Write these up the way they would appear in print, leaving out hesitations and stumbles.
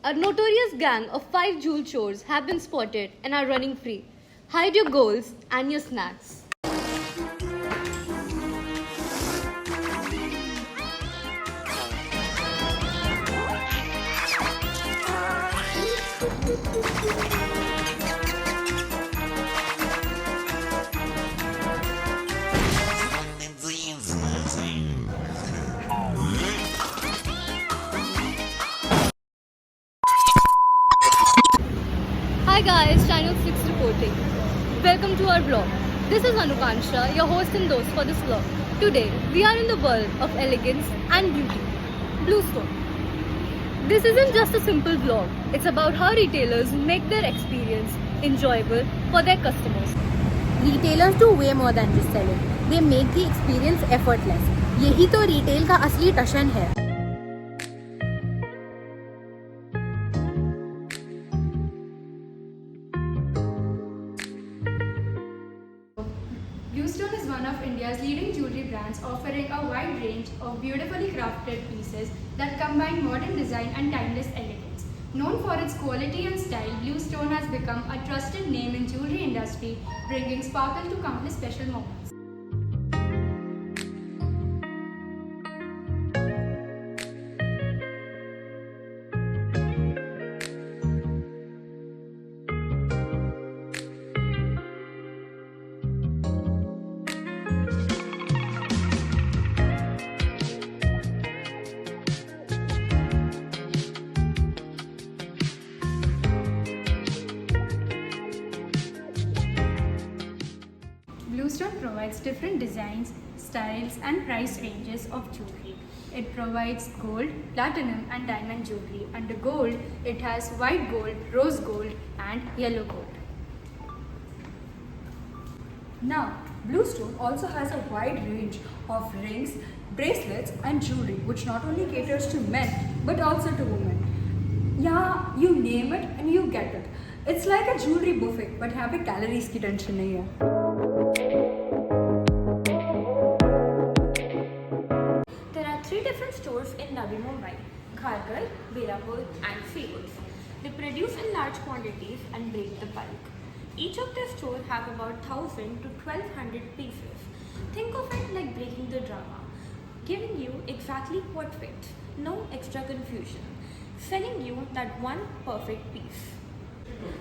A notorious gang of 5 jewel chores have been spotted and are running free. Hide your goals and your snacks. Hi guys, Channel 6 reporting. Welcome to our vlog. This is Anukansha, your host and host for this vlog. Today, we are in the world of elegance and beauty. Bluestone. This isn't just a simple vlog. It's about how retailers make their experience enjoyable for their customers. Retailers do way more than just selling. They make the experience effortless. यही तो retail का असली टशन है. Bluestone is one of India's leading jewelry brands, offering a wide range of beautifully crafted pieces that combine modern design and timeless elegance. Known for its quality and style, Bluestone has become a trusted name in jewelry industry, bringing sparkle to countless special moments. Bluestone provides different designs, styles and price ranges of jewelry. It provides gold, platinum and diamond jewelry. Under gold, it has white gold, rose gold and yellow gold. Now, Bluestone also has a wide range of rings, bracelets and jewelry which not only caters to men but also to women. Yeah, you name it and you get it. It's like a jewelry buffet but यहाँ पे calories की tension नहीं है. There are 3 different stores in Navi Mumbai: Kharghar, Belapur and Fields. They produce in large quantities and break the bulk. Each of their stores have about 1000 to 1200 pieces. Think of it like breaking the drama, giving you exactly what fits, no extra confusion, selling you that one perfect piece.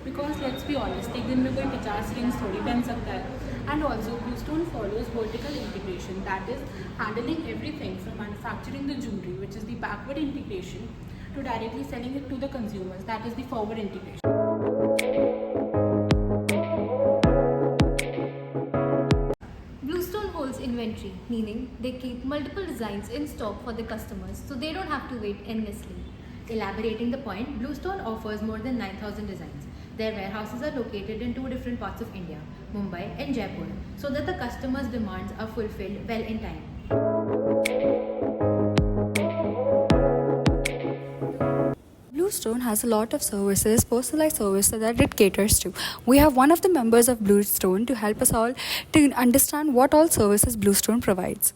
Because let's be honest, एक दिन में कोई 50 rings थोड़ी पहन सकता है. And also, Bluestone follows vertical integration, that is, handling everything from manufacturing the jewelry, which is the backward integration, to directly selling it to the consumers, that is the forward integration. Bluestone holds inventory, meaning they keep multiple designs in stock for the customers so they don't have to wait endlessly. Elaborating the point, Bluestone offers more than 9,000 designs. Their warehouses are located in 2 different parts of India, Mumbai and Jaipur, so that the customers' demands are fulfilled well in time. Bluestone has a lot of services, personalized services that it caters to. We have one of the members of Bluestone to help us all to understand what all services Bluestone provides.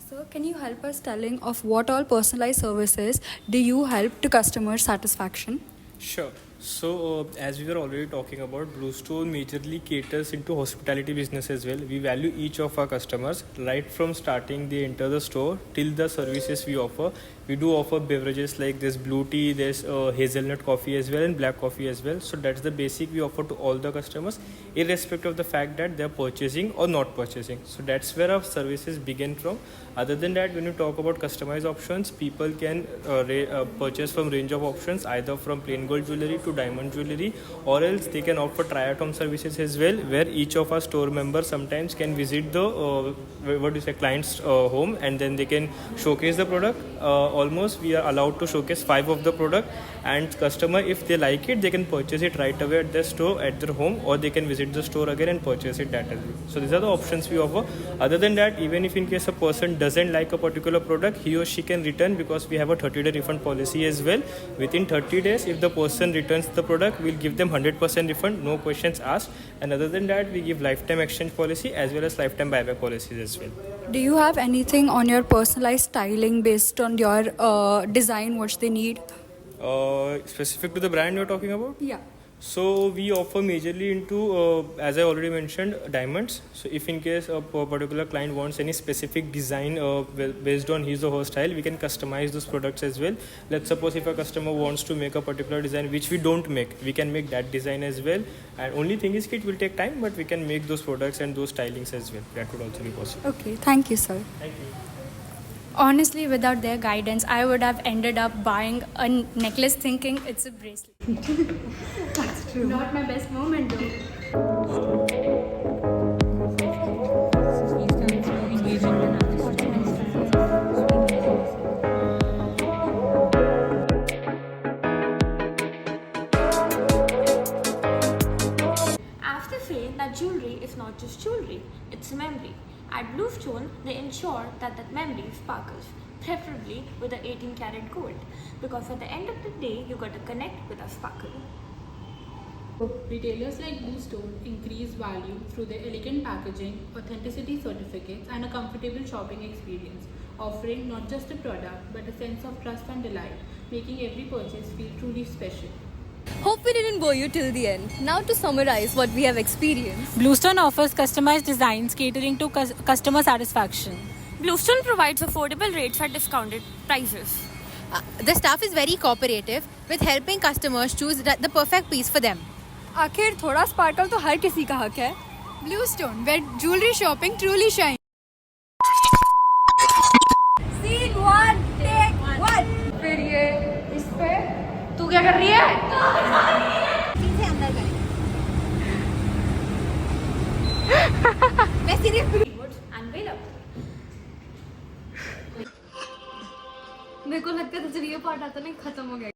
So, can you help us telling of what all personalized services do you help to customer satisfaction? Sure. So, as we were already talking about, Bluestone majorly caters into hospitality business as well. We value each of our customers right from starting they enter the store till the services we offer. We do offer beverages like there's blue tea, there's hazelnut coffee as well and black coffee as well. So that's the basic we offer to all the customers, irrespective of the fact that they're purchasing or not purchasing. So that's where our services begin from. Other than that, when you talk about customized options, people can purchase from range of options, either from plain gold jewelry to diamond jewelry, or else they can opt for try-at-home services as well, where each of our store members sometimes can visit the client's home and then they can showcase the product. Almost we are allowed to showcase 5 of the product, and customer, if they like it, they can purchase it right away at their store, at their home, or they can visit the store again and purchase it that as well. So these are the options we offer. Other than that, even if in case a person doesn't like a particular product, he or she can return, because we have a 30-day refund policy as well. Within 30 days, if the person returns the product, we'll give them 100% refund, no questions asked. And other than that, we give lifetime exchange policy as well as lifetime buyback policies as well. Do you have anything on your personalized styling based on your design, what they need? Specific to the brand you're talking about? Yeah. So we offer majorly into, as I already mentioned, diamonds. So if in case a particular client wants any specific design based on his or her style, we can customize those products as well. Let's suppose if a customer wants to make a particular design which we don't make, we can make that design as well. And only thing is it will take time, but we can make those products and those stylings as well. That would also be possible. Okay, thank you, sir. Thank you. Honestly, without their guidance, I would have ended up buying a necklace thinking it's a bracelet. That's true. Not my best moment though. As they say that jewelry is not just jewelry, it's a memory. At Bluestone, they ensure that that memory sparkles, preferably with the 18 karat gold, because at the end of the day, you got to connect with a sparkle. Retailers like Bluestone increase value through their elegant packaging, authenticity certificates, and a comfortable shopping experience, offering not just a product but a sense of trust and delight, making every purchase feel truly special. Hope we didn't bore you till the end. Now to summarize what we have experienced. Bluestone offers customized designs catering to customer satisfaction. Bluestone provides affordable rates at discounted prices. The staff is very cooperative with helping customers choose the perfect piece for them. आखिर थोड़ा sparkle तो हर किसी का हक है. Bluestone, where jewelry shopping truly shines. Scene 1, take 1. फिर ये इस पे तू क्या कर रही है? पीछे अंदर करें. मैं सीरियस. Woods and Velapur. मेरे को लगता है जब ये पार्ट आता नहीं खत्म हो गया.